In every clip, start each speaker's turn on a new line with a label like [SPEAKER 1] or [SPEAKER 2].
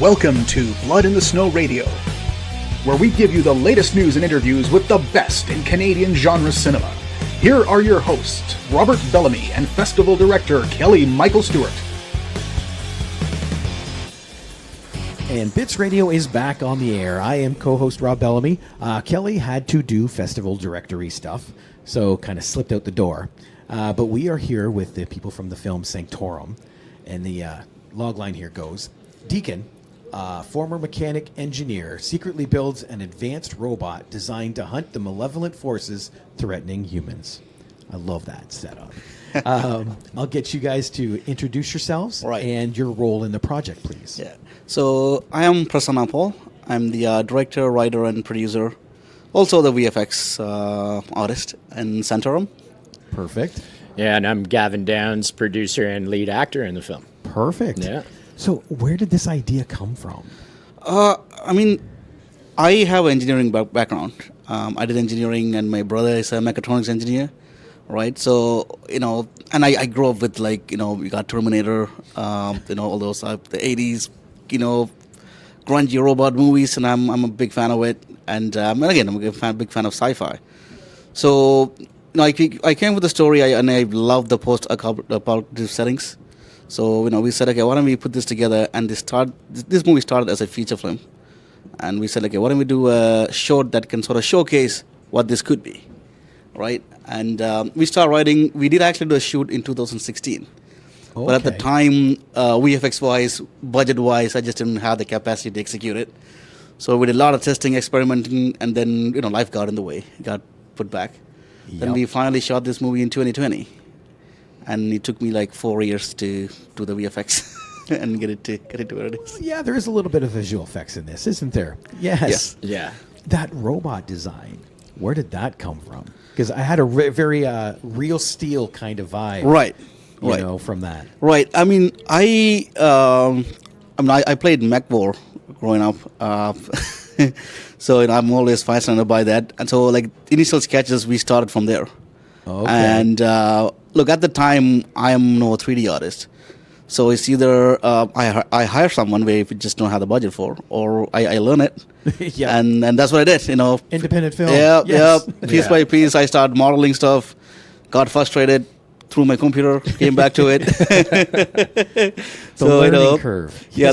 [SPEAKER 1] Welcome to Blood in the Snow Radio, where we give you the latest news and interviews with the best in Canadian genre cinema. Here are your hosts, Robert Bellamy and Festival Director Kelly Michael Stewart.
[SPEAKER 2] And Bits Radio is back on the air. I am co-host Rob Bellamy. Kelly had to do festival directory stuff, so kind of slipped out the door. But we are here with the people from the film Sanctorum. And the logline here goes, Deacon, former mechanic engineer, secretly builds an advanced robot designed to hunt the malevolent forces threatening humans. I love that setup. I'll get you guys to introduce yourselves and your role in the project, please.
[SPEAKER 3] Yeah. So I am Prasanna Paul. I'm the director, writer, and producer. Also the VFX artist in Sanctorum.
[SPEAKER 2] Perfect.
[SPEAKER 4] Yeah, and I'm Gavin Downes, producer and lead actor in the film.
[SPEAKER 2] Perfect.
[SPEAKER 4] Yeah.
[SPEAKER 2] So where did this idea come from?
[SPEAKER 3] I have an engineering background. I did engineering, and my brother is a mechatronics engineer, right? So, and I grew up with, we got Terminator, all those, the 80s, grungy robot movies, and I'm a big fan of it. And again, I'm a big fan of sci-fi. So, I came with the story, and I love the post-apocalyptic settings. So, we said, okay, why don't we put this together? And this movie started as a feature film. And we said, okay, why don't we do a short that can sort of showcase what this could be, right? And we started writing. We did actually do a shoot in 2016. Okay. But at the time, VFX-wise, budget-wise, I just didn't have the capacity to execute it. So we did a lot of testing, experimenting, and then, life got in the way. It got put back. Yep. Then we finally shot this movie in 2020. And it took me like 4 years to do the VFX and get it to where it is.
[SPEAKER 2] Yeah, there is a little bit of visual effects in this, isn't there? Yes.
[SPEAKER 4] Yeah.
[SPEAKER 2] That robot design, where did that come from? Because I had a very real steel kind of vibe.
[SPEAKER 3] Right.
[SPEAKER 2] From that.
[SPEAKER 3] Right. I played mech war growing up. So I'm always fascinated by that. And so initial sketches, we started from there. Okay. And look, at the time, I am no 3D artist. So it's either I hire someone where if you just don't have the budget for, or I learn it. Yeah. And that's what I did,
[SPEAKER 2] Independent film.
[SPEAKER 3] Yeah, yes. Yeah. Piece by piece, I started modeling stuff, got frustrated, threw my computer, came back to it.
[SPEAKER 2] The learning curve.
[SPEAKER 3] Yeah,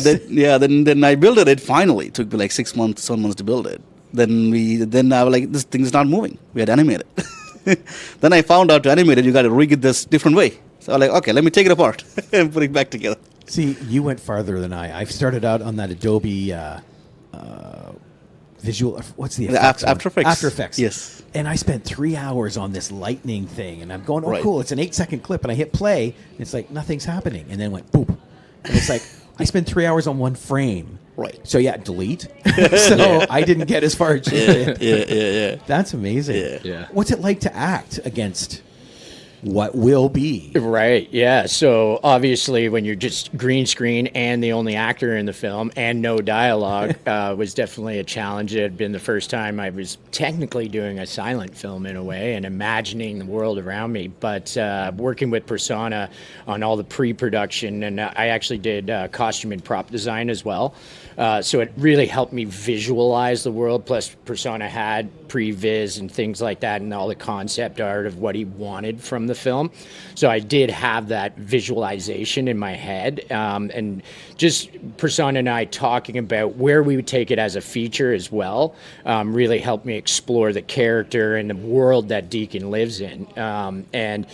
[SPEAKER 3] then I built it finally. It took me 6 months, 7 months to build it. Then I was like, this thing's not moving. We had to animate it. Then I found out to animate it, you got to rig it this different way. So I'm like, okay, let me take it apart and put it back together.
[SPEAKER 2] See, you went farther than I. I've started out on that Adobe visual. What's the effects?
[SPEAKER 3] After Effects.
[SPEAKER 2] After Effects.
[SPEAKER 3] Yes.
[SPEAKER 2] And I spent 3 hours on this lightning thing, and I'm going, cool, it's an 8-second clip, and I hit play, and it's like nothing's happening, and then went boop, and it's like I spent 3 hours on one frame.
[SPEAKER 3] Right.
[SPEAKER 2] So yeah, delete. So I didn't get as far as you did.
[SPEAKER 3] Yeah.
[SPEAKER 2] That's amazing.
[SPEAKER 4] Yeah.
[SPEAKER 2] What's it like to act against what will be?
[SPEAKER 4] Right, yeah. So obviously when you're just green screen and the only actor in the film and no dialogue was definitely a challenge. It had been the first time I was technically doing a silent film in a way and imagining the world around me. But working with Prasanna on all the pre-production, and I actually did costume and prop design as well. So it really helped me visualize the world. Plus, Prasanna had pre-viz and things like that, and all the concept art of what he wanted from the film. So I did have that visualization in my head, and just Prasanna and I talking about where we would take it as a feature as well really helped me explore the character and the world that Deacon lives in, and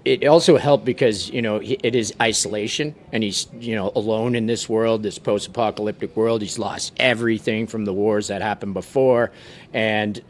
[SPEAKER 4] it also helped because, it is isolation, and he's, alone in this world, this post-apocalyptic world. He's lost everything from the wars that happened before. And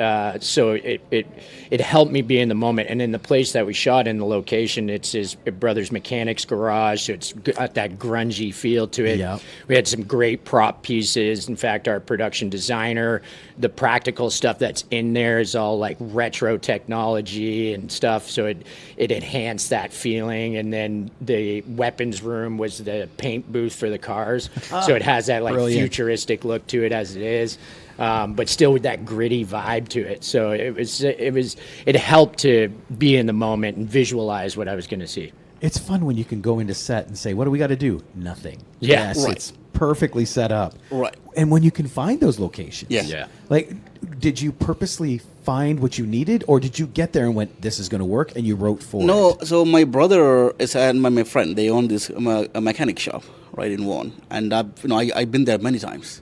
[SPEAKER 4] so it helped me be in the moment. And in the place that we shot in, the location, it's his brother's mechanics garage, so it's got that grungy feel to it. Yeah. We had some great prop pieces. In fact, our production designer, the practical stuff that's in there is all like retro technology and stuff, so it enhanced that feeling. And then the weapons room was the paint booth for the cars, so it has that futuristic look to it as it is. But still with that gritty vibe to it. So it helped to be in the moment and visualize what I was going to see.
[SPEAKER 2] It's fun when you can go into set and say, what do we got to do? Nothing.
[SPEAKER 4] Yeah,
[SPEAKER 2] yes,
[SPEAKER 4] right.
[SPEAKER 2] It's perfectly set up.
[SPEAKER 3] Right.
[SPEAKER 2] And when you can find those locations.
[SPEAKER 3] Yeah.
[SPEAKER 4] Yeah.
[SPEAKER 2] Like, did you purposely find what you needed, or did you get there and went, this is going to work, and you wrote for
[SPEAKER 3] No,
[SPEAKER 2] it?
[SPEAKER 3] so my brother and my friend, they own this a mechanic shop right in Vaughan, and I've been there many times.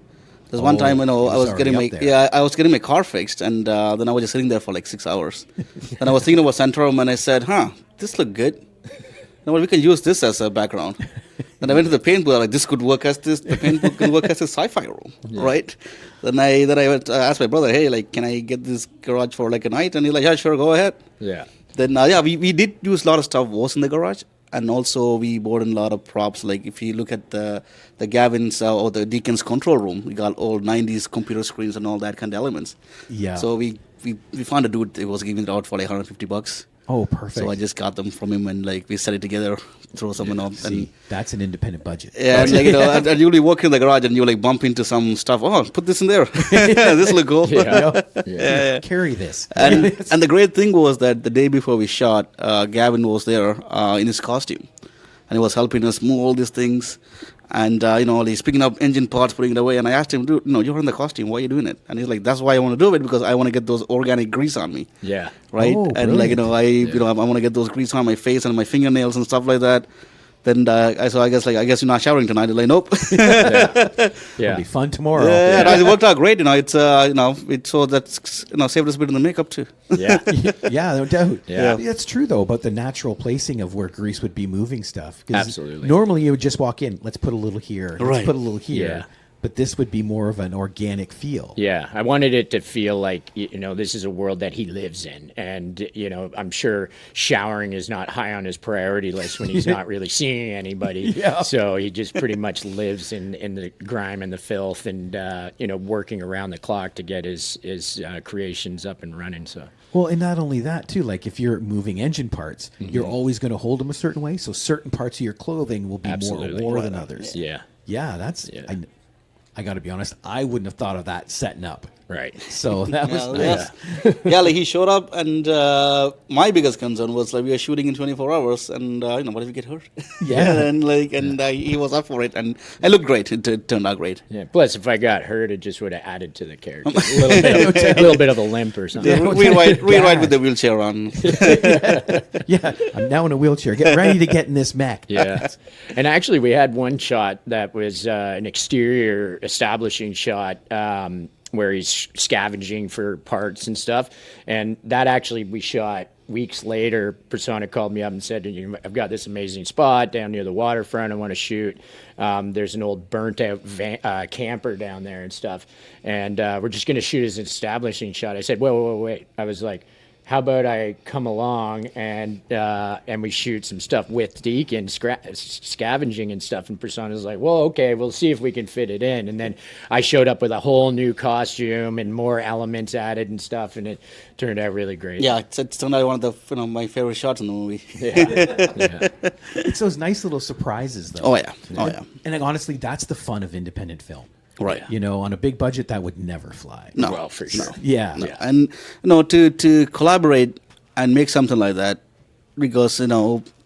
[SPEAKER 3] There's one time,
[SPEAKER 2] he
[SPEAKER 3] I was
[SPEAKER 2] already
[SPEAKER 3] getting
[SPEAKER 2] up there.
[SPEAKER 3] I was getting my car fixed, and then I was just sitting there for like 6 hours. Then I was thinking about Sanctorum, and I said, this look good. We can use this as a background. Then I went to the paint booth. Like, this could work as this. The paint booth can work as a sci-fi room, right? Then I went asked my brother, hey, like, can I get this garage for like a night? And he's like, yeah, sure, go ahead.
[SPEAKER 4] Yeah.
[SPEAKER 3] Then we did use a lot of stuff was in the garage, and also we bought in a lot of props. Like if you look at the Gavin's or the Deacon's control room, we got old 90s computer screens and all that kind of elements.
[SPEAKER 2] Yeah.
[SPEAKER 3] So we found a dude that was giving it out for like $150.
[SPEAKER 2] Oh, perfect.
[SPEAKER 3] So I just got them from him, and like we set it together, throw someone up,
[SPEAKER 2] See,
[SPEAKER 3] and
[SPEAKER 2] that's an independent budget.
[SPEAKER 3] yeah, and like and you walk in the garage and you like bump into some stuff. Oh, put this in there. This look cool.
[SPEAKER 4] Yeah.
[SPEAKER 2] Yeah. Carry this.
[SPEAKER 3] And the great thing was that the day before we shot, Gavin was there in his costume, and he was helping us move all these things. And he's picking up engine parts, putting it away. And I asked him, dude, you're in the costume. Why are you doing it? And he's like, that's why I want to do it, because I want to get those organic grease on me.
[SPEAKER 4] Yeah.
[SPEAKER 3] Right.
[SPEAKER 2] Oh,
[SPEAKER 3] And like
[SPEAKER 2] brilliant.
[SPEAKER 3] I want to get those grease on my face and my fingernails and stuff like that. Then I guess you're not showering tonight. He's like, nope.
[SPEAKER 2] It'll
[SPEAKER 4] Yeah.
[SPEAKER 2] be fun tomorrow.
[SPEAKER 3] Yeah, no, it worked out great. It's so that's saved us a bit in the makeup too.
[SPEAKER 4] Yeah.
[SPEAKER 2] Yeah, no doubt.
[SPEAKER 4] Yeah.
[SPEAKER 2] That's true, though, about the natural placing of where grease would be moving stuff. 'Cause
[SPEAKER 4] Absolutely.
[SPEAKER 2] Normally, you would just walk in, let's put a little here, let's
[SPEAKER 3] Right.
[SPEAKER 2] put a little here.
[SPEAKER 4] Yeah.
[SPEAKER 2] But this would be more of an organic feel.
[SPEAKER 4] Yeah, I wanted it to feel like, this is a world that he lives in. And, I'm sure showering is not high on his priority list when he's not really seeing anybody.
[SPEAKER 2] Yeah.
[SPEAKER 4] So he just pretty much lives in the grime and the filth and, working around the clock to get his creations up and running. So.
[SPEAKER 2] Well, and not only that, too, like if you're moving engine parts, you're always going to hold them a certain way. So certain parts of your clothing will be
[SPEAKER 4] Absolutely.
[SPEAKER 2] more war than others.
[SPEAKER 4] Yeah.
[SPEAKER 2] Yeah, that's...
[SPEAKER 4] Yeah.
[SPEAKER 2] I got to be honest, I wouldn't have thought of that setting up.
[SPEAKER 4] Right.
[SPEAKER 2] So that was nice.
[SPEAKER 3] Yeah, like he showed up, and my biggest concern was like we were shooting in 24 hours, and what if we get hurt?
[SPEAKER 2] Yeah.
[SPEAKER 3] and he was up for it, and it looked great. It turned out great.
[SPEAKER 4] Yeah. Plus, if I got hurt, it just would have added to the character. A little bit of a limp or something.
[SPEAKER 3] Yeah, we ride with the wheelchair on.
[SPEAKER 2] Yeah, I'm now in a wheelchair. Get ready to get in this mech.
[SPEAKER 4] Yeah. And actually, we had one shot that was an exterior establishing shot where he's scavenging for parts and stuff. And that actually we shot weeks later. Prasanna called me up and said, I've got this amazing spot down near the waterfront I want to shoot. There's an old burnt out camper down there and stuff. And we're just going to shoot as an establishing shot. I said, wait. I was like, how about I come along and we shoot some stuff with Deacon scavenging and stuff? And Prasanna's like, well, okay, we'll see if we can fit it in. And then I showed up with a whole new costume and more elements added and stuff, and it turned out really great.
[SPEAKER 3] Yeah, it's turned out one of the my favorite shots in the movie.
[SPEAKER 4] Yeah.
[SPEAKER 2] It's those nice little surprises, though.
[SPEAKER 3] Oh yeah.
[SPEAKER 2] And like, honestly, that's the fun of independent film.
[SPEAKER 3] Right.
[SPEAKER 2] On a big budget, that would never fly.
[SPEAKER 3] No.
[SPEAKER 4] Well, for sure.
[SPEAKER 2] Yeah.
[SPEAKER 3] No. And to collaborate and make something like that, because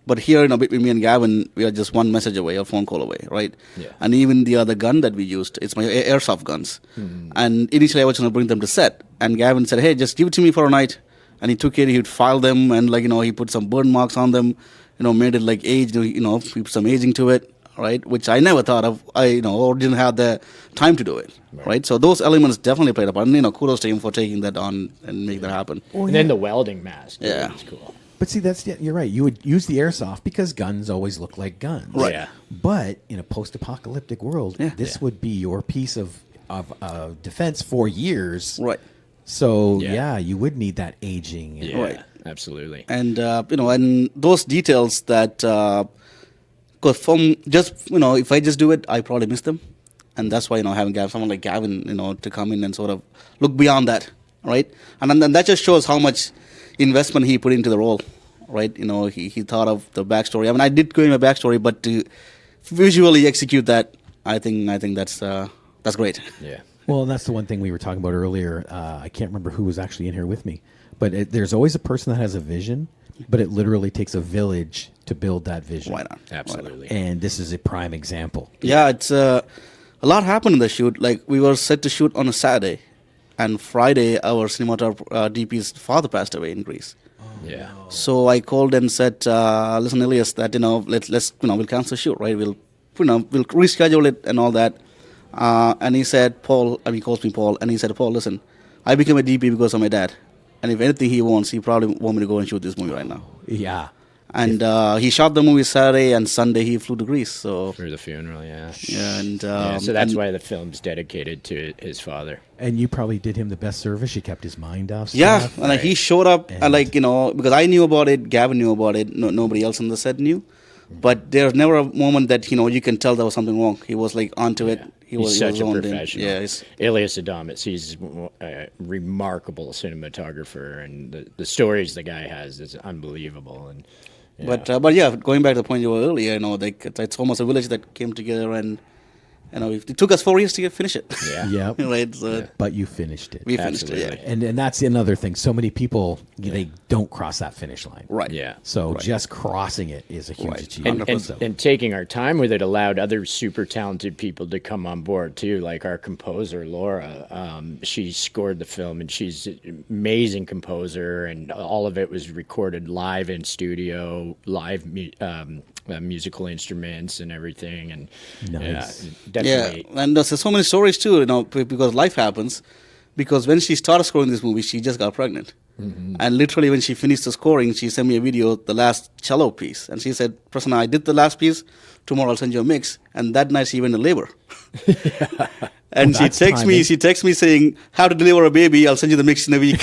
[SPEAKER 3] but here between me and Gavin, we are just one message away, a phone call away, right?
[SPEAKER 4] Yeah.
[SPEAKER 3] And even the other gun that we used, it's my airsoft guns. And initially I was going to bring them to set, and Gavin said, hey, just give it to me for a night. And he took it, he would file them, and he put some burn marks on them, made it like aged, he put some aging to it. Right, which I never thought of, or didn't have the time to do it. Right, so those elements definitely played a part. And kudos to him for taking that on and make that happen.
[SPEAKER 2] Well,
[SPEAKER 4] And then the welding mask.
[SPEAKER 3] Yeah.
[SPEAKER 4] It's cool.
[SPEAKER 2] But see, you're right. You would use the airsoft because guns always look like guns.
[SPEAKER 3] Right.
[SPEAKER 4] Yeah.
[SPEAKER 2] But in a post-apocalyptic world, this would be your piece of defense for years.
[SPEAKER 3] Right.
[SPEAKER 2] So
[SPEAKER 4] Yeah.
[SPEAKER 2] you would need that aging. And,
[SPEAKER 4] Yeah.
[SPEAKER 3] Right.
[SPEAKER 4] Absolutely.
[SPEAKER 3] And and those details that. Because from just if I just do it, I probably miss them, and that's why having someone like Gavin to come in and sort of look beyond that, right? And then that just shows how much investment he put into the role, right? He thought of the backstory. I mean, I did go in my backstory, but to visually execute that, I think that's great.
[SPEAKER 4] Yeah.
[SPEAKER 2] Well, and that's the one thing we were talking about earlier. I can't remember who was actually in here with me, but there's always a person that has a vision, but it literally takes a village to build that vision.
[SPEAKER 3] Why not?
[SPEAKER 4] Absolutely.
[SPEAKER 2] And this is a prime example.
[SPEAKER 3] Yeah, it's a lot happened in the shoot. Like, we were set to shoot on a Saturday, and Friday, our cinematographer DP's father passed away in Greece.
[SPEAKER 4] Yeah.
[SPEAKER 3] So I called and said, "Listen, Elias, that let's we'll cancel the shoot, right? We'll reschedule it and all that." And he said, "Paul," he calls me Paul, and he said, "Paul, listen, I became a DP because of my dad, and if anything he wants, he probably want me to go and shoot this movie right now."
[SPEAKER 2] Yeah.
[SPEAKER 3] And he shot the movie Saturday, and Sunday he flew to Greece. So
[SPEAKER 4] For the funeral, yeah.
[SPEAKER 3] yeah, and
[SPEAKER 4] So that's why the film's dedicated to his father.
[SPEAKER 2] And you probably did him the best service. You kept his mind off
[SPEAKER 3] yeah,
[SPEAKER 2] stuff.
[SPEAKER 3] and he showed up, and because I knew about it, Gavin knew about it, nobody else on the set knew. But there's never a moment that you can tell there was something wrong. He was like onto it.
[SPEAKER 4] He's such a professional.
[SPEAKER 3] Yeah,
[SPEAKER 4] Elias Adamas, he's a remarkable cinematographer, and the stories the guy has is unbelievable. And
[SPEAKER 3] But yeah, going back to the point you were earlier, it's almost a village that came together, and it took us 4 years to finish it.
[SPEAKER 4] Yeah.
[SPEAKER 2] Yeah.
[SPEAKER 3] Right. So
[SPEAKER 2] But you finished it.
[SPEAKER 3] we finished it.
[SPEAKER 4] Absolutely.
[SPEAKER 3] Yeah.
[SPEAKER 2] And that's another thing. So many people, they don't cross that finish line.
[SPEAKER 3] Right.
[SPEAKER 4] Yeah.
[SPEAKER 2] So just crossing it is a huge
[SPEAKER 3] Right.
[SPEAKER 2] achievement.
[SPEAKER 4] And,
[SPEAKER 2] So-
[SPEAKER 4] and taking our time with it allowed other super talented people to come on board too, like our composer Laura. She scored the film, and she's an amazing composer, and all of it was recorded live in studio, live musical instruments and everything. And
[SPEAKER 2] Nice.
[SPEAKER 4] definitely.
[SPEAKER 3] Yeah, and there's so many stories too, because life happens. Because when she started scoring this movie, she just got pregnant.
[SPEAKER 2] Mm-hmm.
[SPEAKER 3] And literally when she finished the scoring, she sent me a video, the last cello piece. And she said, "Prasanna, I did the last piece. Tomorrow I'll send you a mix." And that night she went to labor. And
[SPEAKER 2] Well, that's
[SPEAKER 3] she texts me saying, "How to deliver a baby, I'll send you the mix in a week."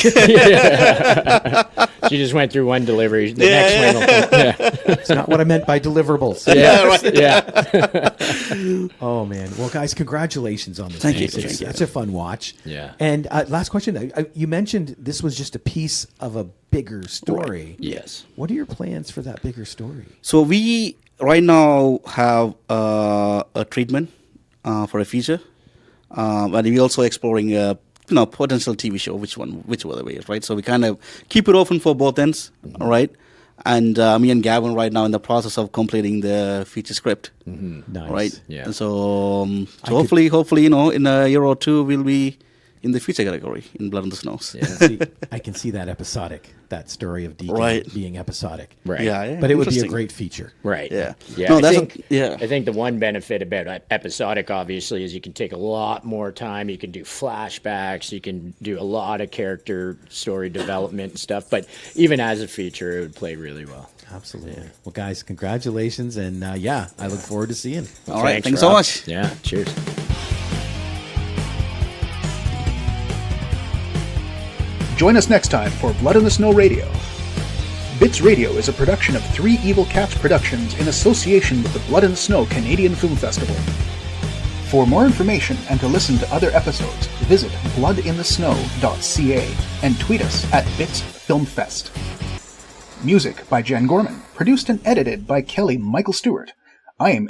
[SPEAKER 4] She just went through one delivery. The next one will,
[SPEAKER 2] It's not what I meant by deliverables.
[SPEAKER 3] Yeah, right.
[SPEAKER 4] yeah.
[SPEAKER 2] Oh, man. Well, guys, congratulations on this.
[SPEAKER 3] Thank you.
[SPEAKER 2] It's
[SPEAKER 3] Thank you.
[SPEAKER 2] such a fun watch.
[SPEAKER 4] Yeah.
[SPEAKER 2] And last question. You mentioned this was just a piece of a bigger story.
[SPEAKER 4] Yes.
[SPEAKER 2] What are your plans for that bigger story?
[SPEAKER 3] So we right now have a treatment for a feature. And we're also exploring a potential TV show, whichever way, right? So we kind of keep it open for both ends, right? And me and Gavin right now in the process of completing the feature script,
[SPEAKER 2] Nice.
[SPEAKER 3] right?
[SPEAKER 4] Yeah.
[SPEAKER 3] And so hopefully, in a year or two, we'll be in the feature category in Blood on the Snows.
[SPEAKER 2] See, I can see that episodic, that story of Deacon
[SPEAKER 3] Right.
[SPEAKER 2] being episodic.
[SPEAKER 4] Right.
[SPEAKER 3] Yeah,
[SPEAKER 2] But it would be a
[SPEAKER 3] interesting.
[SPEAKER 2] great feature.
[SPEAKER 4] Right.
[SPEAKER 3] Yeah.
[SPEAKER 4] Yeah.
[SPEAKER 3] No,
[SPEAKER 4] I
[SPEAKER 3] that's
[SPEAKER 4] think,
[SPEAKER 3] yeah.
[SPEAKER 4] I think the one benefit about episodic, obviously, is you can take a lot more time. You can do flashbacks. You can do a lot of character story development and stuff. But even as a feature, it would play really well.
[SPEAKER 2] Absolutely. Well, guys, congratulations. And I look forward to seeing.
[SPEAKER 3] All right, thanks
[SPEAKER 4] Rob.
[SPEAKER 3] so much.
[SPEAKER 4] Yeah. Cheers.
[SPEAKER 1] Join us next time for Blood in the Snow Radio. Bits Radio is a production of Three Evil Cats Productions in association with the Blood in the Snow Canadian Film Festival. For more information and to listen to other episodes, visit bloodinthesnow.ca and tweet us at BitsFilmFest. Music by Jan Gorman, produced and edited by Kelly Michael Stewart. I am